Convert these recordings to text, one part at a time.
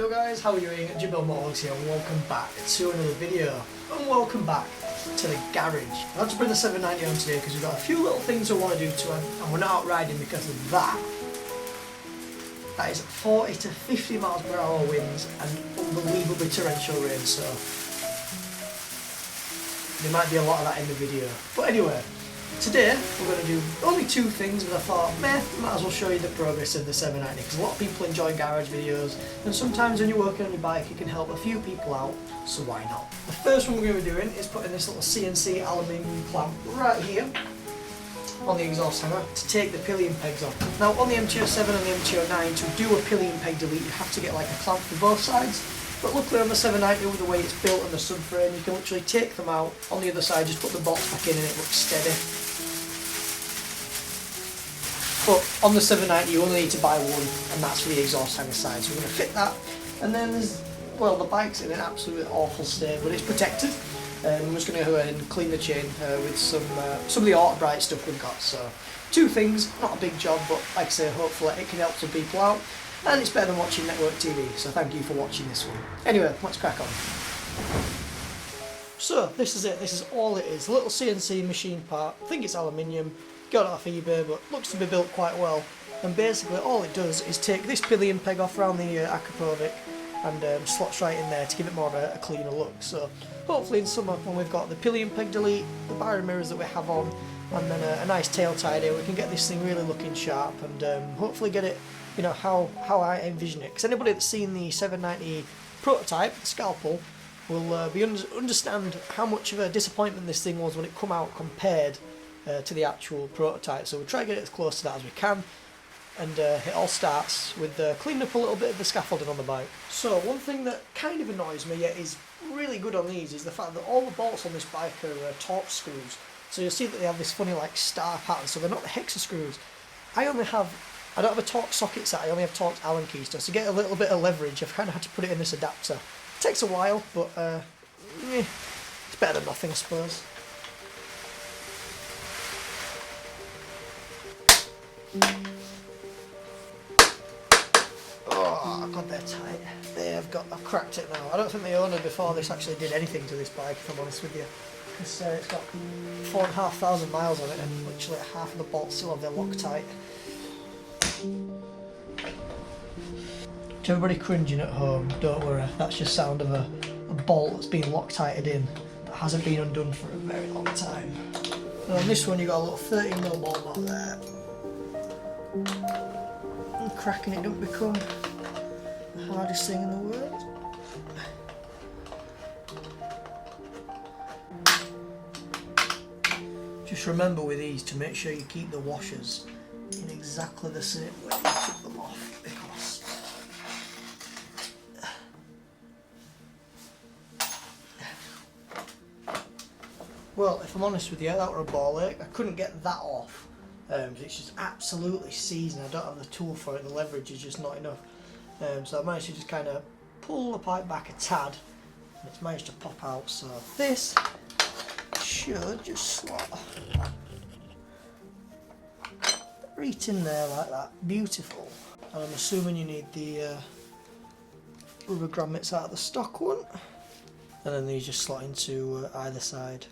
Yo guys, how are you doing? Jibbo Motogs here and welcome back to another video. And welcome back to the garage. I had to bring the 790 on today because we've got a few little things I want to do to it and we're not out riding because of that. That is 40 to 50 miles per hour winds and unbelievably torrential rain, so there might be a lot of that in the video. But anyway, today we're going to do only two things, but I thought, might as well show you the progress of the 790 because a lot of people enjoy garage videos and sometimes when you're working on your bike it can help a few people out, so why not? The first one we're going to be doing is putting this little CNC aluminium clamp right here on the exhaust hammer to take the pillion pegs off. Now on the MKiii and the MKiii, to do a pillion peg delete you have to get like a clamp for both sides. But luckily on the 790 with the way it's built and the subframe you can literally take them out, on the other side just put the bolts back in and it looks steady. But on the 790 you only need to buy one and that's for the exhaust hanger side, so we're going to fit that. And then there's, well, the bike's in an absolutely awful state but it's protected. I'm just going to go ahead and clean the chain with some of the auto bright stuff we've got. So two things, not a big job, but like I say, hopefully it can help some people out. And it's better than watching network TV, so thank you for watching this one. Anyway, let's crack on. So this is it, this is all it is. A little CNC machine part, I think it's aluminium, got it off eBay but looks to be built quite well. And basically all it does is take this pillion peg off around the Akapovic and slots right in there to give it more of a cleaner look. So hopefully in summer when we've got the pillion peg delete, the barrier mirrors that we have on, and then a nice tail tidy, we can get this thing really looking sharp and hopefully get it, you know, how I envision it. Because anybody that's seen the 790 prototype, the scalpel, will understand how much of a disappointment this thing was when it come out compared to the actual prototype. So we'll try to get it as close to that as we can. And it all starts with cleaning up a little bit of the scaffolding on the bike. So one thing that kind of annoys me yet is really good on these is the fact that all the bolts on this bike are Torx screws. So you'll see that they have this funny like star pattern, so they're not the hexa screws. I don't have a Torx socket set, I only have Torx Allen keys, so to get a little bit of leverage I've kind of had to put it in this adapter. It takes a while, but it's better than nothing I suppose. Oh, I got that tight. There, I've cracked it now. I don't think the owner before this actually did anything to this bike, if I'm honest with you. Because it's got 4,500 miles on it and literally half of the bolts still have their Loctite. To everybody cringing at home, don't worry, that's just sound of a bolt that's been Loctited in that hasn't been undone for a very long time. And on this one you got a little 13mm bolt knot there. And cracking it don't become the hardest thing in the world. Just remember with these to make sure you keep the washers in exactly the same way you took them off, because well, if I'm honest with you, that were a ball ache. I couldn't get that off. It's just absolutely seasoned. I don't have the tool for it, the leverage is just not enough. So I managed to just kind of pull the pipe back a tad and it's managed to pop out. So this should just slot right in there like that. Beautiful. And I'm assuming you need the rubber grommets out of the stock one. And then these just slot into either side.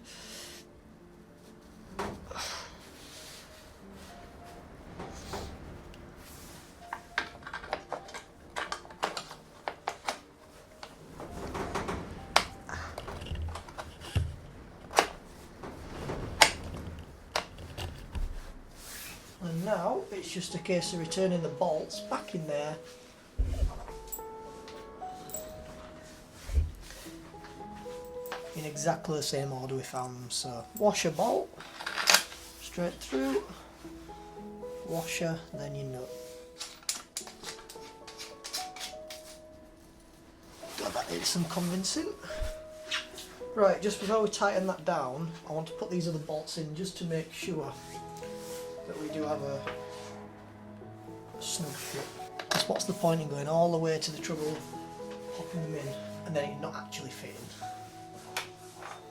And now it's just a case of returning the bolts back in there in exactly the same order we found them. So washer bolt, straight through, washer, then your nut. Glad that needs some convincing. Right, just before we tighten that down, I want to put these other bolts in just to make sure that we do have a snug fit. Because what's the point in going all the way to the trouble of popping them in and then it not actually fitting?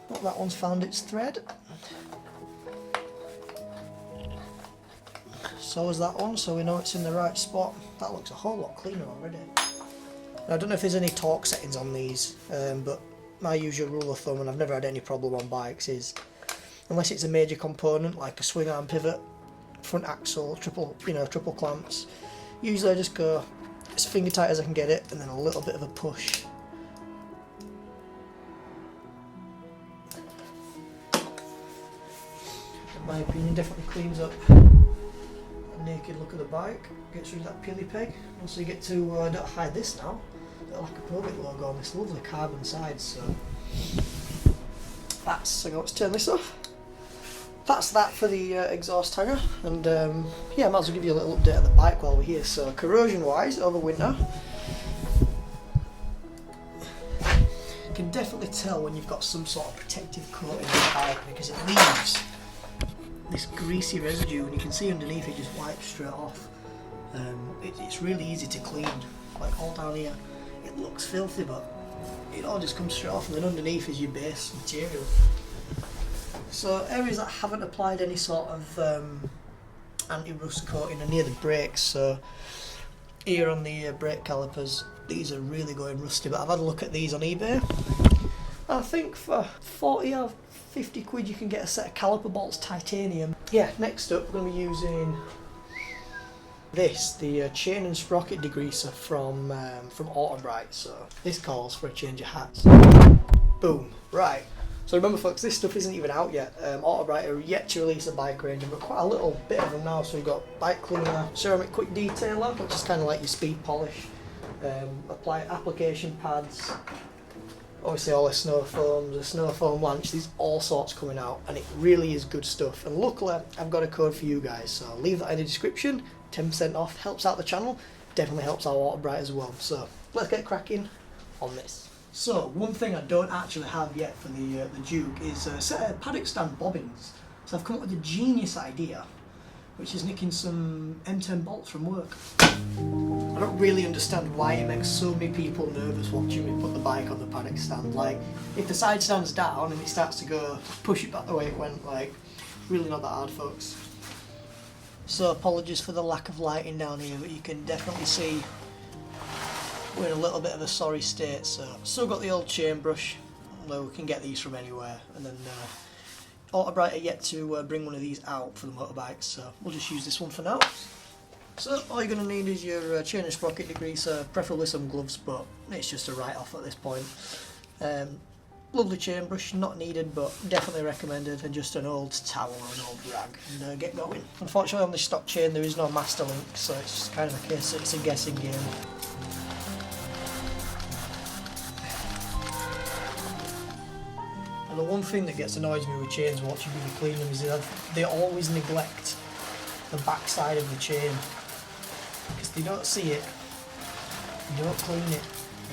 But that one's found its thread. So is that one, so we know it's in the right spot. That looks a whole lot cleaner already. Now, I don't know if there's any torque settings on these, but my usual rule of thumb, and I've never had any problem on bikes, is unless it's a major component like a swing arm pivot, front axle, triple clamps, usually I just go as finger tight as I can get it, and then a little bit of a push. In my opinion, definitely cleans up a naked look of the bike, gets rid of that pilly peg. Also, you get to don't hide this now. Got like a Mavic logo on this lovely carbon sides, so that's. So let's turn this off. That's that for the exhaust hanger, and yeah, I might as well give you a little update of the bike while we're here. So corrosion wise, over winter, you can definitely tell when you've got some sort of protective coating on the bike, because it leaves this greasy residue, and you can see underneath it just wipes straight off. It's really easy to clean, like all down here. It looks filthy, but it all just comes straight off, and then underneath is your base material. So areas that haven't applied any sort of anti-rust coating are near the brakes. So here on the brake calipers, these are really going rusty, but I've had a look at these on eBay. I think for 40 or 50 quid you can get a set of caliper bolts, titanium. Yeah, next up we're going to be using this, the chain and sprocket degreaser from Autobrite. So this calls for a change of hats. Boom. Right. So remember folks, this stuff isn't even out yet. Autobrite are yet to release a bike range, but quite a little bit of them now. So we've got bike cleaner, ceramic quick detailer, which is kind of like your speed polish, application pads, obviously all the snow foams, the snow foam launch, there's all sorts coming out, and it really is good stuff. And luckily I've got a code for you guys, so I'll leave that in the description. 10% off, helps out the channel, definitely helps out Autobrite as well. So let's get cracking on this. So one thing I don't actually have yet for the Duke is a set of paddock stand bobbins. So I've come up with a genius idea, which is nicking some M10 bolts from work. I don't really understand why it makes so many people nervous watching me put the bike on the paddock stand. Like, if the side stand's down and it starts to go, push it back the way it went, like, really not that hard, folks. So apologies for the lack of lighting down here, but you can definitely see we're in a little bit of a sorry state. So still got the old chain brush, although we can get these from anywhere, and then Autobrite are yet to bring one of these out for the motorbikes, so we'll just use this one for now. So all you're going to need is your chain and sprocket degreaser, preferably some gloves, but it's just a write-off at this point. Lovely chain brush, not needed, but definitely recommended, and just an old towel or an old rag, and get going. Unfortunately on this stock chain there is no master link, so it's kind of a case that it's a guessing game. And the one thing that gets annoys me with chains watching people clean them is that they always neglect the back side of the chain, because they don't see it, you don't clean it.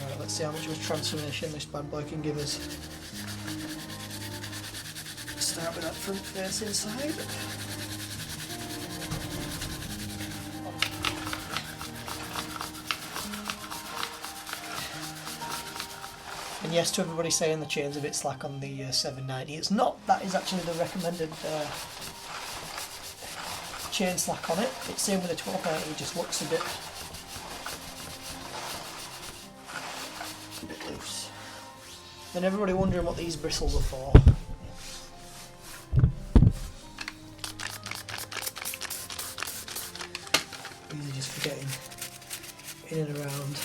Right, let's see how much of a transformation this bad boy can give us. Start with that front facing side. And yes, to everybody saying the chain's a bit slack on the 790, it's not. That is actually the recommended chain slack on it. It's same with the 1290, it just looks a bit loose. Then everybody wondering what these bristles are for. These are just for getting in and around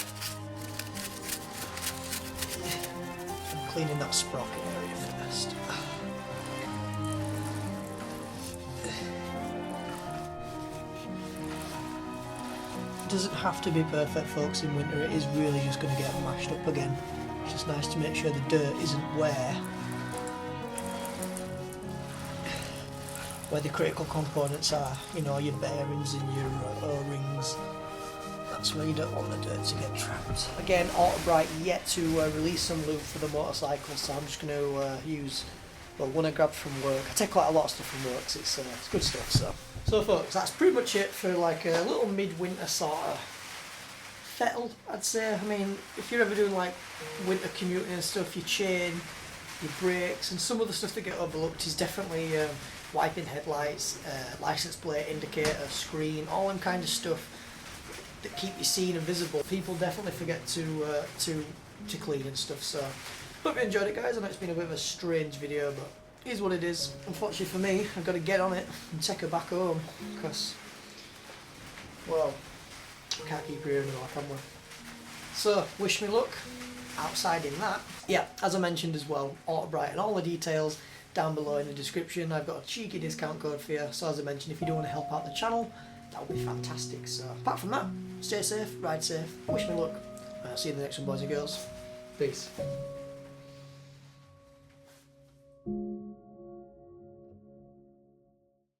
and cleaning that sprocket area first. It doesn't have to be perfect, folks. In winter it is really just going to get mashed up again. It's just nice to make sure the dirt isn't where the critical components are, you know, your bearings and your O-rings. That's where you don't want the dirt to get trapped. Again, Autobrite yet to release some lube for the motorcycle, so I'm just going to use one I grabbed from work. I take quite a lot of stuff from work, so it's good stuff. So folks, that's pretty much it for like a little midwinter sort of fettle, I'd say. I mean, if you're ever doing like winter commuting and stuff, your chain, your brakes, and some of the stuff that get overlooked is definitely wiping headlights, license plate, indicator, screen, all them kind of stuff. that keep you seen and visible. People definitely forget to clean and stuff. So hope you enjoyed it, guys. I know it's been a bit of a strange video, but it is what it is. Unfortunately for me, I've got to get on it and take her back home because, well, we can't keep her here anymore, can we? So wish me luck outside in that. Yeah, as I mentioned as well, auto brighten, all the details down below in the description. I've got a cheeky discount code for you. So as I mentioned, if you do want to help out the channel, that would be fantastic. So apart from that, stay safe, ride safe, wish me luck. See you in the next one, boys and girls. Peace.